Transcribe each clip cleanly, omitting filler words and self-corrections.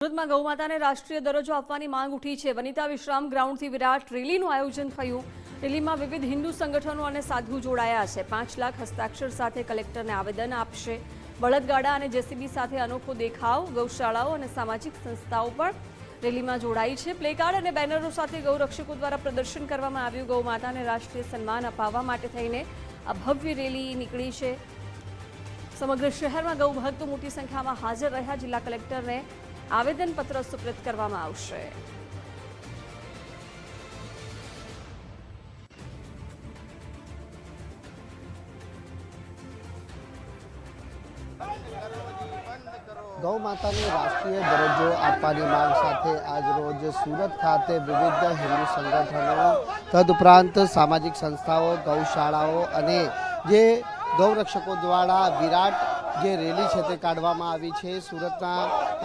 સુરતમાં ગૌમાતાને રાષ્ટ્રીય દરજ્જો આપવાની માંગ ઉઠી છે। વનિતા વિશ્રામ ગ્રાઉન્ડથી વિરાટ રેલીનું આયોજન થયું। રેલીમાં વિવિધ હિન્દુ સંગઠનો અને સાધુ જોડાયા છે। 5 લાખ હસ્તાક્ષર સાથે કલેક્ટરને આવેદન આપશે। બળદગાડા અને જેસીબી સાથે અનોખો દેખાવ। ગૌશાળાઓ અને સામાજિક સંસ્થાઓ પણ રેલીમાં જોડાઈ છે। પ્લેકાર્ડ અને બેનરો સાથે ગૌરક્ષકો દ્વારા પ્રદર્શન કરવામાં આવ્યું। ગૌમાતાને રાષ્ટ્રીય સન્માન અપાવવા માટે થઈને આ ભવ્ય રેલી નીકળી છે। સમગ્ર શહેરમાં ગૌ ભક્તો મોટી સંખ્યામાં હાજર રહ્યા। જિલ્લા કલેક્ટરને આવેદનપત્ર સુપ્રત કરવામાં આવશે। गौ माता ने राष्ट्रीय दरजो आपवानी मांग साथे आज रोज सूरत खाते विविध हिंदू संगठनों तदुपरांत सामाजिक संस्थाओं गौशालाओं अने जे गौरक्षकों द्वारा विराट जे रेली है ते काढवामां आवी छे। सूरतना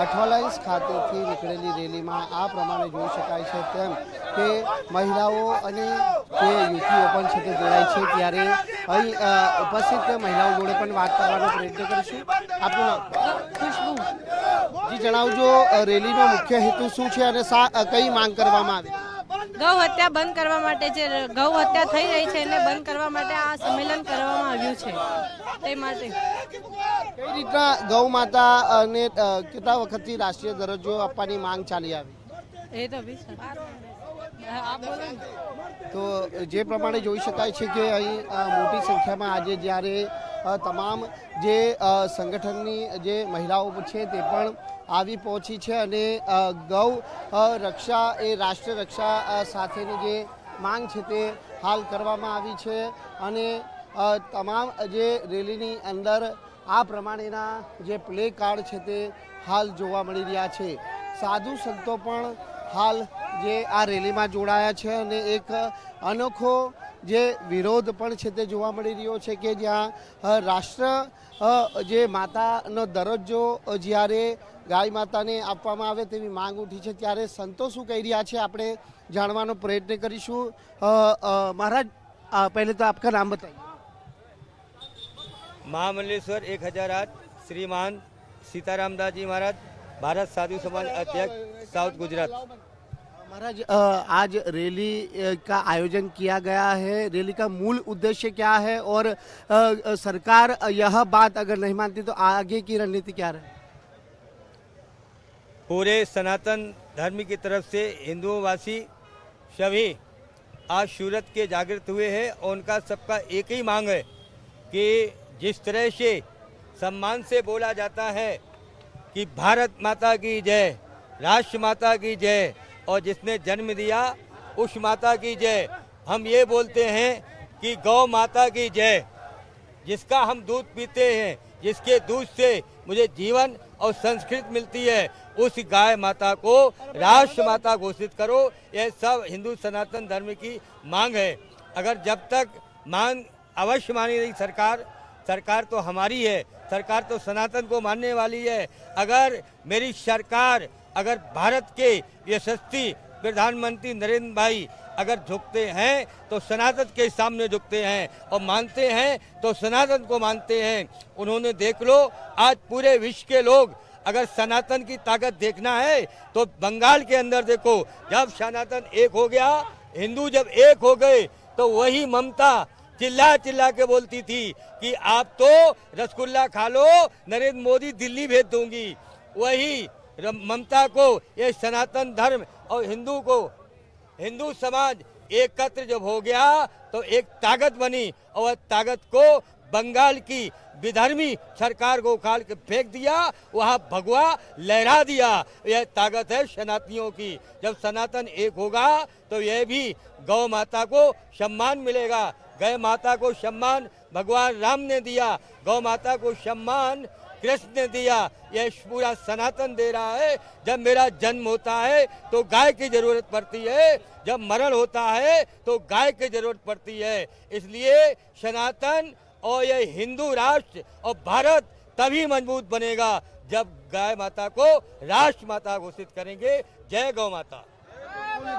अठवालाइंस खातेथी निकळेली रेलीमां आ प्रमाणे जोई शकाय छे तेम के महिलाओं अने जे युवतीओ पण छे ते जोडाई छे। त्यारे અહીં ઉપસ્થિત મહિલાઓ જોડે પણ વાત કરવાનો પ્રયત્ન કરીશું। આપનું નામ? ખુશ્બુ જી જણાવજો, રેલીનો મુખ્ય હેતુ શું છે અને કઈ માંગ કરવામાં આવી? ગૌ હત્યા બંધ કરવા માટે જે ગૌ હત્યા થઈ રહી છે એને બંધ કરવા માટે આ સંમેલન કરવામાં આવ્યું છે। તે માટે કઈ રીતના ગૌ માતા અને કેટલા વખતથી રાષ્ટ્રીય દરજ્જો આપવાની માંગ ચાલી આવી? એ તો બી આપ બોલો ને। તો જે પ્રમાણે જોઈ શકાય છે કે અહીં મોટી સંખ્યામાં આજે જ્યારે તમામ જે સંગઠનની જે મહિલાઓ છે તે પણ આવી પહોંચી છે અને ગૌ રક્ષા એ રાષ્ટ્ર રક્ષા સાથેની જે માંગ છે તે હાલ કરવામાં આવી છે અને તમામ જે રેલીની અંદર આ પ્રમાણેના જે પ્લે કાર્ડ છે તે હાલ જોવા મળી રહ્યા છે। સાધુ સંતો પણ હાલ જે આ રેલીમાં જોડાયા છે અને એક અનોખો જે વિરોધ પણ છે તે જોવા મળી રહ્યો છે કે જ્યાં રાષ્ટ્ર જે માતાનો દરજ્જો જ્યારે ગાય માતાને આપવામાં આવે તેવી માંગ ઉઠી છે ત્યારે સંતો શું કહી રહ્યા છે આપણે જાણવાનો પ્રયત્ન કરીશું। महाराज पहले तो आपका नाम बताइए। महामंडलेश्वर 1008 श्रीमान सीताराम दास जी महाराज, भारत साधु समाज अध्यक्ष, साउथ गुजरात। महाराज आज रैली का आयोजन किया गया है, रैली का मूल उद्देश्य क्या है और सरकार यह बात अगर नहीं मानती तो आगे की रणनीति क्या रहे? पूरे सनातन धर्म की तरफ से हिंदुओं वासी सभी आज सूरत के जागृत हुए हैं और उनका सबका एक ही मांग है कि जिस तरह से सम्मान से बोला जाता है कि भारत माता की जय, राष्ट्र माता की जय और जिसने जन्म दिया उस माता की जय, हम ये बोलते हैं कि गौ माता की जय। जिसका हम दूध पीते हैं, जिसके दूध से मुझे जीवन और संस्कृत मिलती है, उस गाय माता को राष्ट्र माता घोषित करो। यह सब हिंदू सनातन धर्म की मांग है। अगर जब तक मांग अवश्य मानी रही सरकार तो हमारी है, सरकार तो सनातन को मानने वाली है। अगर मेरी सरकार, अगर भारत के यशस्वी प्रधानमंत्री नरेंद्र भाई अगर झुकते हैं तो सनातन के सामने झुकते हैं और मानते हैं तो सनातन को मानते हैं। उन्होंने देख लो आज पूरे विश्व के लोग अगर सनातन की ताकत देखना है तो बंगाल के अंदर देखो, जब सनातन एक हो गया, हिंदू जब एक हो गए तो वही ममता चिल्ला चिल्ला के बोलती थी कि आप तो रसगुल्ला खा लो, नरेंद्र मोदी दिल्ली भेज दूंगी। वही ममता को ये सनातन धर्म और हिंदू समाज एकत्र जब हो गया तो एक ताकत बनी और ताकत को बंगाल की विधर्मी सरकार को उखाड़ के फेंक दिया, वहाँ भगवा लहरा दिया। यह ताकत है सनातनियों की। जब सनातन एक होगा तो यह भी गौ माता को सम्मान मिलेगा। गौ माता को सम्मान भगवान राम ने दिया, गौ माता को सम्मान कृष्ण ने दिया, यह पूरा सनातन दे रहा है। जब मेरा जन्म होता है तो गाय की जरूरत पड़ती है, जब मरण होता है तो गाय की जरूरत पड़ती है। इसलिए सनातन और यह हिंदू राष्ट्र और भारत तभी मजबूत बनेगा जब गाय माता को राष्ट्र माता घोषित करेंगे। जय गौ माता।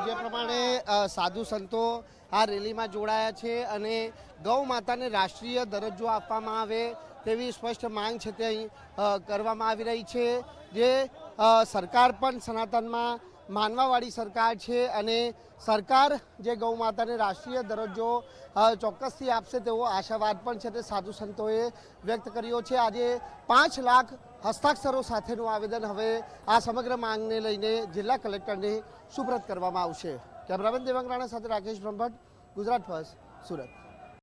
જે પ્રમાણે સાધુ સંતો આ રેલીમાં જોડાયા છે અને ગૌ માતાને રાષ્ટ્રીય દરજ્જો આપવામાં આવે તેવી સ્પષ્ટ માંગ છે તે અહીં કરવામાં આવી રહી છે। જે સરકાર પણ સનાતનમાં માનવાવાળી સરકાર છે અને સરકાર જે ગૌ માતાને રાષ્ટ્રીય દરજ્જો ચોક્કસથી આપશે તેવો આશાવાદ પણ છે તે સાધુ સંતોએ વ્યક્ત કર્યો છે. આજે 5 લાખ હસ્તાક્ષરો સાથેનું આવેદન હવે આ સમગ્ર માંગને લઈને જિલ્લા કલેક્ટરને સુપ્રત કરવામાં આવશે. કેમેરામેન દેવાંગ રાણા સાથે રાકેશ બ્રહ્મભટ્ટ, ગુજરાત ફર્સ્ટ, સુરત.